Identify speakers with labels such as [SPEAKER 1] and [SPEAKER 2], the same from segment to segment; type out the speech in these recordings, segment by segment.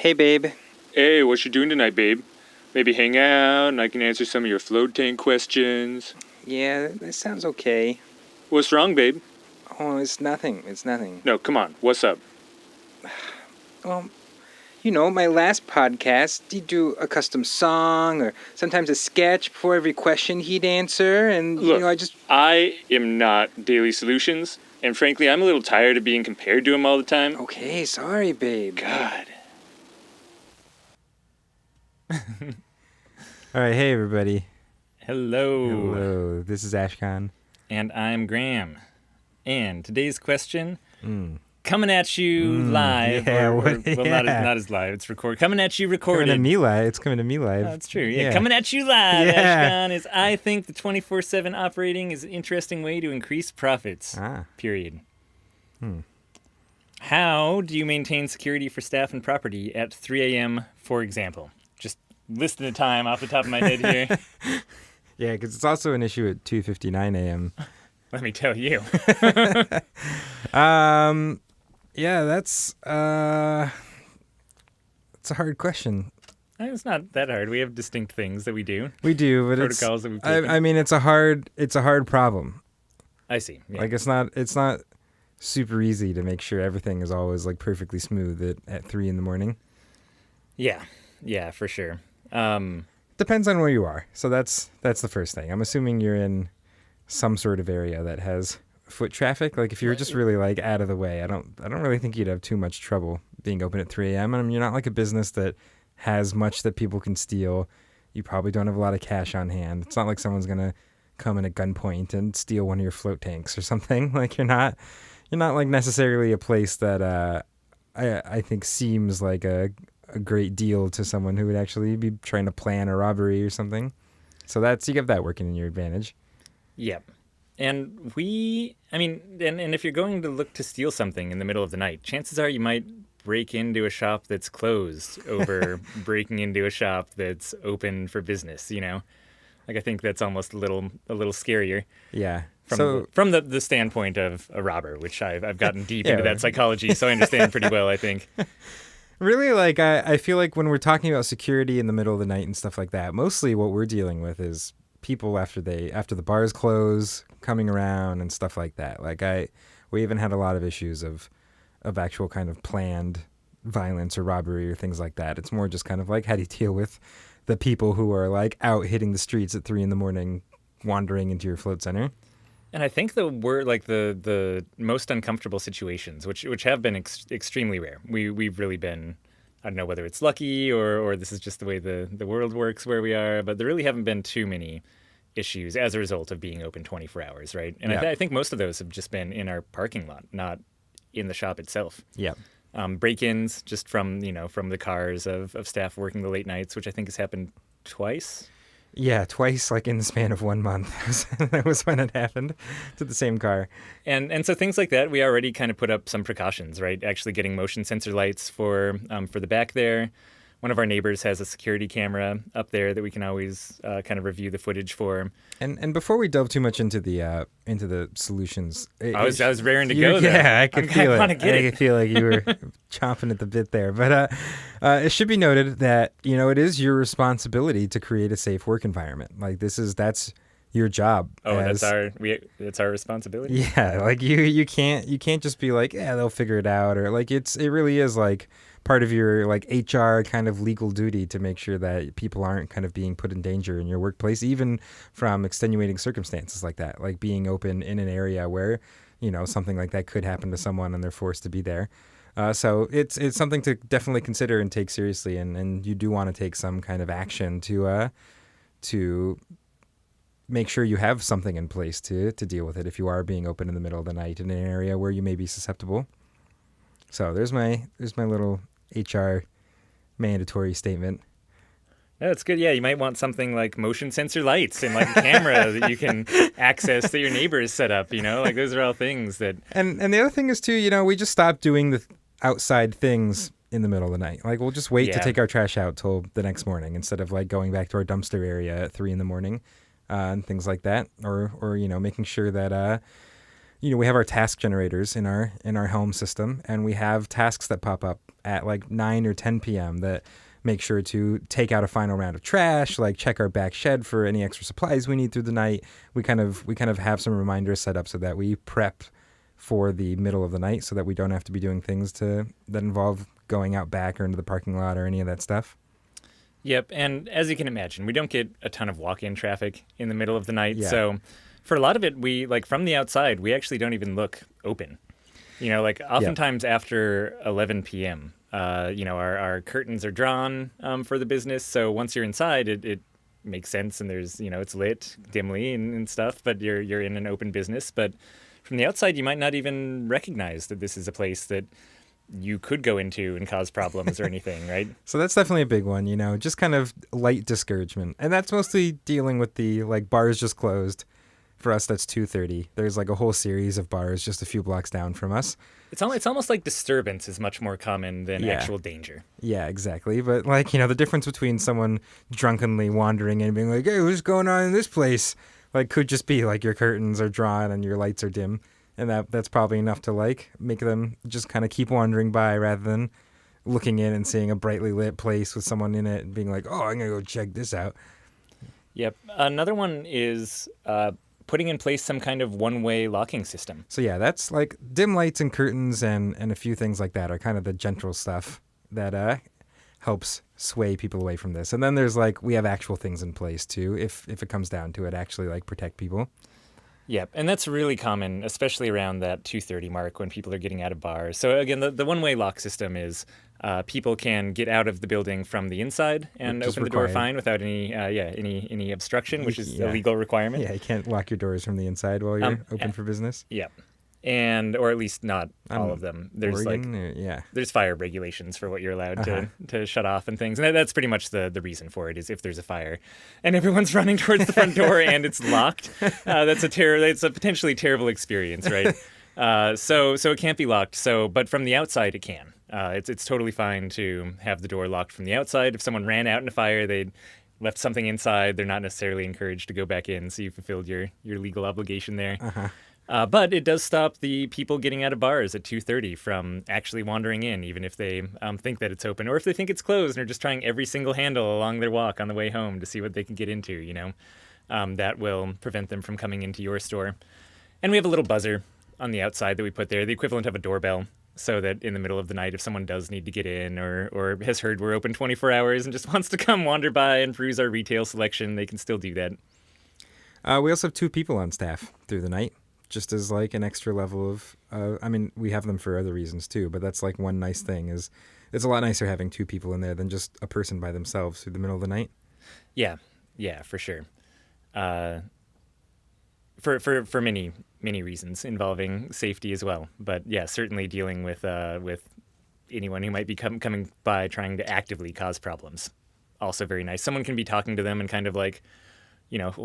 [SPEAKER 1] Hey, babe.
[SPEAKER 2] Hey, what you doing tonight, babe? Maybe hang out and I can answer some of your float tank questions.
[SPEAKER 1] Yeah, that sounds okay.
[SPEAKER 2] What's wrong, babe?
[SPEAKER 1] Oh, it's nothing. It's nothing.
[SPEAKER 2] No, come on. What's up?
[SPEAKER 1] Well, my last podcast, he'd do a custom song or sometimes a sketch before every question he'd answer. And,
[SPEAKER 2] Look, I am not Daily Solutions. And frankly, I'm a little tired of being compared to him all the time.
[SPEAKER 1] Okay, sorry, babe.
[SPEAKER 2] God.
[SPEAKER 3] All right, hey everybody.
[SPEAKER 4] Hello.
[SPEAKER 3] Hello, this is Ashkahn.
[SPEAKER 4] And I'm Graham. And today's question, coming at you live.
[SPEAKER 3] Yeah,
[SPEAKER 4] Not as live. It's coming at you recorded.
[SPEAKER 3] Coming to me live. It's coming to me live.
[SPEAKER 4] Oh, that's true. Yeah, coming at you live, Ashkahn, is I think the 24/7 operating is an interesting way to increase profits. Period. How do you maintain security for staff and property at 3 a.m., for example? Just listing the time off the top of my head here.
[SPEAKER 3] Yeah, because it's also an issue at 2:59 a.m.
[SPEAKER 4] Let me tell you.
[SPEAKER 3] Yeah, that's a hard question.
[SPEAKER 4] It's not that hard. We have distinct things that we do.
[SPEAKER 3] We do, but
[SPEAKER 4] protocols that we've taken.
[SPEAKER 3] I mean, it's a hard problem.
[SPEAKER 4] I see. Yeah.
[SPEAKER 3] Like it's not super easy to make sure everything is always like perfectly smooth at 3 a.m.
[SPEAKER 4] Yeah, for sure.
[SPEAKER 3] Depends on where you are. So that's the first thing. I'm assuming you're in some sort of area that has foot traffic. Like if you're just really like out of the way, I don't really think you'd have too much trouble being open at 3 a.m. I mean, you're not like a business that has much that people can steal. You probably don't have a lot of cash on hand. It's not like someone's gonna come in at gunpoint and steal one of your float tanks or something. Like you're not like necessarily a place that I think seems like a great deal to someone who would actually be trying to plan a robbery or something. So you have that working in your advantage.
[SPEAKER 4] Yep. And and if you're going to look to steal something in the middle of the night, chances are you might break into a shop that's closed over breaking into a shop that's open for business, Like I think that's almost a little scarier.
[SPEAKER 3] Yeah.
[SPEAKER 4] From the standpoint of a robber, which I've gotten deep into that psychology, so I understand pretty well, I think.
[SPEAKER 3] Really, like, I feel like when we're talking about security in the middle of the night and stuff like that, mostly what we're dealing with is people after the bars close, coming around and stuff like that. Like, we even had a lot of issues of actual kind of planned violence or robbery or things like that. It's more just kind of like, how do you deal with the people who are, like, out hitting the streets at 3 a.m, wandering into your float center?
[SPEAKER 4] And I think the most uncomfortable situations, which have been extremely rare. We've really been, I don't know whether it's lucky or this is just the way the world works where we are, but there really haven't been too many issues as a result of being open 24 hours, right? And I think most of those have just been in our parking lot, not in the shop itself.
[SPEAKER 3] Yeah.
[SPEAKER 4] Break-ins just from the cars of staff working the late nights, which I think has happened twice.
[SPEAKER 3] Yeah, twice, like in the span of 1 month. That was when it happened to the same car.
[SPEAKER 4] And so things like that, we already kind of put up some precautions, right? Actually getting motion sensor lights for the back there. One of our neighbors has a security camera up there that we can always kind of review the footage for.
[SPEAKER 3] And before we delve too much into the solutions,
[SPEAKER 4] I was raring to go there.
[SPEAKER 3] Yeah, I could feel it.
[SPEAKER 4] I
[SPEAKER 3] could feel like you were chomping at the bit there. But it should be noted that it is your responsibility to create a safe work environment. Like that's your job.
[SPEAKER 4] Oh, that's our responsibility.
[SPEAKER 3] Yeah, like you can't just be like, yeah, they'll figure it out, or like it really is like part of your like HR kind of legal duty to make sure that people aren't kind of being put in danger in your workplace, even from extenuating circumstances like that, like being open in an area where something like that could happen to someone and they're forced to be there. So it's something to definitely consider and take seriously, and you do want to take some kind of action to make sure you have something in place to deal with it if you are being open in the middle of the night in an area where you may be susceptible. So there's my little HR mandatory statement.
[SPEAKER 4] No, it's good. Yeah, you might want something like motion sensor lights and like a camera that you can access that your neighbor has set up, Like those are all things that...
[SPEAKER 3] And the other thing is too, we just stopped doing the outside things in the middle of the night. Like we'll just wait to take our trash out till the next morning instead of like going back to our dumpster area at 3 a.m. And things like that. Or making sure that we have our task generators in our home system, and we have tasks that pop up at like 9 or 10 p.m. that make sure to take out a final round of trash, like check our back shed for any extra supplies we need through the night. We kind of have some reminders set up so that we prep for the middle of the night, so that we don't have to be doing things that involve going out back or into the parking lot or any of that stuff.
[SPEAKER 4] Yep, and as you can imagine, we don't get a ton of walk-in traffic in the middle of the night,
[SPEAKER 3] Yeah.
[SPEAKER 4] so for a lot of it, we, like, from the outside, we actually don't even look open. Like, oftentimes after 11 p.m., our curtains are drawn for the business, so once you're inside, it makes sense, and there's, it's lit dimly and stuff, but you're in an open business. But from the outside, you might not even recognize that this is a place that you could go into and cause problems or anything, right?
[SPEAKER 3] So that's definitely a big one, just kind of light discouragement. And that's mostly dealing with the, like, bars just closed. For us, that's 2:30. There's like a whole series of bars just a few blocks down from us.
[SPEAKER 4] It's almost like disturbance is much more common than
[SPEAKER 3] Yeah.
[SPEAKER 4] actual danger.
[SPEAKER 3] Yeah, exactly. But like, the difference between someone drunkenly wandering in and being like, hey, what's going on in this place? Like, could just be like your curtains are drawn and your lights are dim. And that's probably enough to like make them just kind of keep wandering by rather than looking in and seeing a brightly lit place with someone in it and being like, oh, I'm going to go check this out.
[SPEAKER 4] Yep. Another one is putting in place some kind of one-way locking system.
[SPEAKER 3] So yeah, that's like dim lights and curtains and a few things like that are kind of the gentle stuff that helps sway people away from this. And then there's like, we have actual things in place too, if it comes down to it, actually like protect people.
[SPEAKER 4] Yep, and that's really common, especially around that 2:30 mark when people are getting out of bars. So again, the one-way lock system is people can get out of the building from the inside and
[SPEAKER 3] Which is
[SPEAKER 4] open the door
[SPEAKER 3] required.
[SPEAKER 4] fine without any obstruction, which is
[SPEAKER 3] Yeah.
[SPEAKER 4] a legal requirement.
[SPEAKER 3] Yeah, you can't lock your doors from the inside while you're open for business.
[SPEAKER 4] Yep. Or at least not all of them. There's
[SPEAKER 3] Oregon, yeah.
[SPEAKER 4] there's fire regulations for what you're allowed to shut off and things. And that's pretty much the reason for it is if there's a fire and everyone's running towards the front door and it's locked, it's a potentially terrible experience, right? So it can't be locked. But from the outside it can. It's totally fine to have the door locked from the outside. If someone ran out in a fire, they left something inside, they're not necessarily encouraged to go back in, so you fulfilled your legal obligation there. But it does stop the people getting out of bars at 2:30 from actually wandering in, even if they think that it's open, or if they think it's closed and are just trying every single handle along their walk on the way home to see what they can get into, that will prevent them from coming into your store. And we have a little buzzer on the outside that we put there, the equivalent of a doorbell, so that in the middle of the night, if someone does need to get in or has heard we're open 24 hours and just wants to come wander by and peruse our retail selection, they can still do that.
[SPEAKER 3] We also have 2 people on staff through the night, just as like an extra level of, we have them for other reasons too, but that's like one nice thing is it's a lot nicer having 2 people in there than just a person by themselves through the middle of the night.
[SPEAKER 4] Yeah, for sure. For many reasons involving safety as well, but yeah, certainly dealing with anyone who might be coming by trying to actively cause problems, also very nice. Someone can be talking to them and kind of like,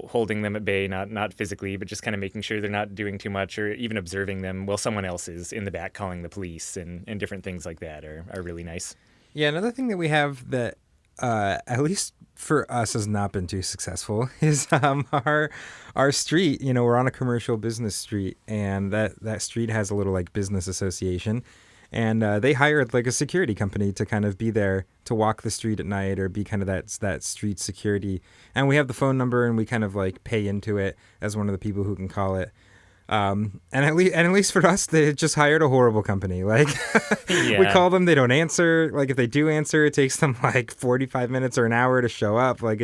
[SPEAKER 4] holding them at bay, not physically, but just kind of making sure they're not doing too much or even observing them while someone else is in the back calling the police and different things like that are really nice.
[SPEAKER 3] Yeah, another thing that we have that at least for us has not been too successful is our street. We're on a commercial business street, and that street has a little like business association. And they hired like a security company to kind of be there to walk the street at night or be kind of that street security. And we have the phone number and we kind of like pay into it as one of the people who can call it. And at least for us, they just hired a horrible company. Like
[SPEAKER 4] Yeah.
[SPEAKER 3] we call them, they don't answer. Like if they do answer, it takes them like 45 minutes or an hour to show up. Like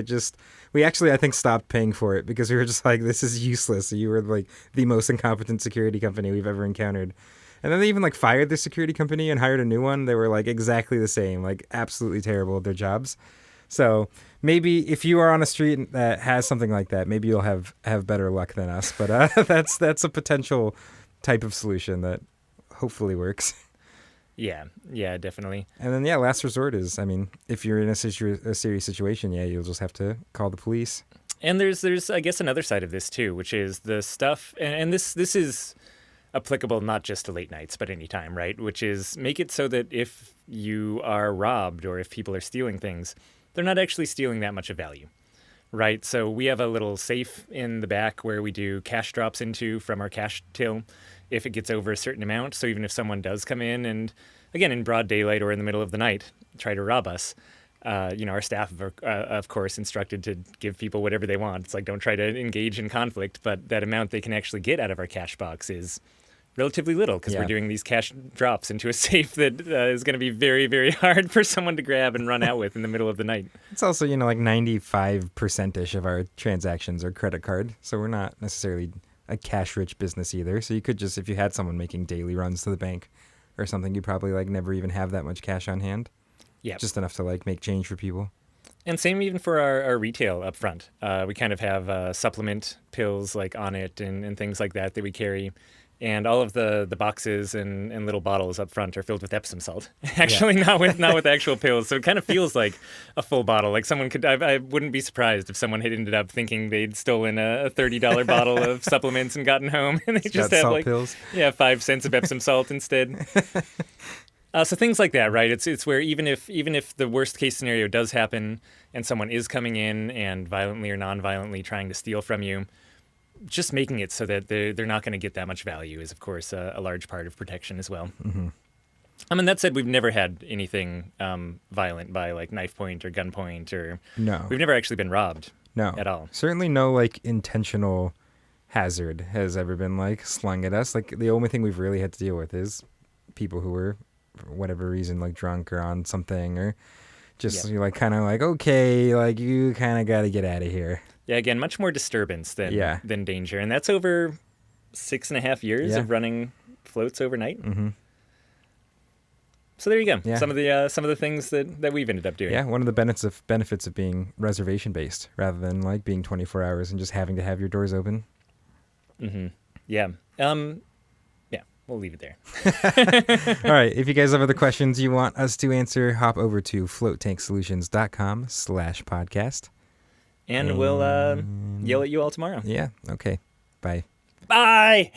[SPEAKER 3] we actually, I think, stopped paying for it because we were just like, this is useless. You were like the most incompetent security company we've ever encountered. And then they even like fired the security company and hired a new one. They were like exactly the same, like absolutely terrible at their jobs. So maybe if you are on a street that has something like that, maybe you'll have better luck than us. But that's a potential type of solution that hopefully works.
[SPEAKER 4] Yeah, definitely.
[SPEAKER 3] And then, last resort is, if you're in a serious situation, you'll just have to call the police.
[SPEAKER 4] And there's I guess another side of this too, which is the stuff, and this is applicable not just to late nights, but any time, right? Which is make it so that if you are robbed or if people are stealing things, they're not actually stealing that much of value, right? So we have a little safe in the back where we do cash drops into from our cash till, if it gets over a certain amount. So even if someone does come in and, again, in broad daylight or in the middle of the night, try to rob us, our staff are, of course, instructed to give people whatever they want. It's like, don't try to engage in conflict, but that amount they can actually get out of our cash box is relatively little because we're doing these cash drops into a safe that is going to be very, very hard for someone to grab and run out with in the middle of the night.
[SPEAKER 3] It's also, like 95%-ish of our transactions are credit card. So we're not necessarily a cash-rich business either. So you could just, if you had someone making daily runs to the bank or something, you probably like never even have that much cash on hand.
[SPEAKER 4] Yeah.
[SPEAKER 3] Just enough to like make change for people.
[SPEAKER 4] And same even for our retail up front. We kind of have supplement pills like on it and things like that we carry. And all of the boxes and little bottles up front are filled with Epsom salt. Actually, not with actual pills. So it kind of feels like a full bottle. Like someone could, I wouldn't be surprised if someone had ended up thinking they'd stolen a $30 bottle of supplements and gotten home, and they just have
[SPEAKER 3] salt
[SPEAKER 4] like
[SPEAKER 3] pills.
[SPEAKER 4] 5 cents of Epsom salt instead. So things like that, right? It's where even if the worst case scenario does happen and someone is coming in and violently or non-violently trying to steal from you, just making it so that they're not going to get that much value is, of course, a large part of protection as well.
[SPEAKER 3] Mm-hmm.
[SPEAKER 4] I mean, that said, we've never had anything violent by like knife point or gun point, or
[SPEAKER 3] No.
[SPEAKER 4] we've never actually been robbed.
[SPEAKER 3] No.
[SPEAKER 4] At all.
[SPEAKER 3] Certainly no like intentional hazard has ever been like slung at us. Like the only thing we've really had to deal with is people who were, for whatever reason, like drunk or on something, or just you're like kind of like, okay, like you kind of got to get out of here.
[SPEAKER 4] Yeah, again, much more disturbance than danger. And that's over 6.5 years of running floats overnight.
[SPEAKER 3] Mm-hmm.
[SPEAKER 4] So there you go.
[SPEAKER 3] Yeah.
[SPEAKER 4] Some of the things that we've ended up doing.
[SPEAKER 3] Yeah, one of the benefits of being reservation based rather than like being 24 hours and just having to have your doors open.
[SPEAKER 4] Mm-hmm. Yeah. We'll leave it there.
[SPEAKER 3] All right. If you guys have other questions you want us to answer, hop over to floattanksolutions.com/podcast.
[SPEAKER 4] And we'll yell at you all tomorrow.
[SPEAKER 3] Yeah. Okay. Bye.
[SPEAKER 4] Bye!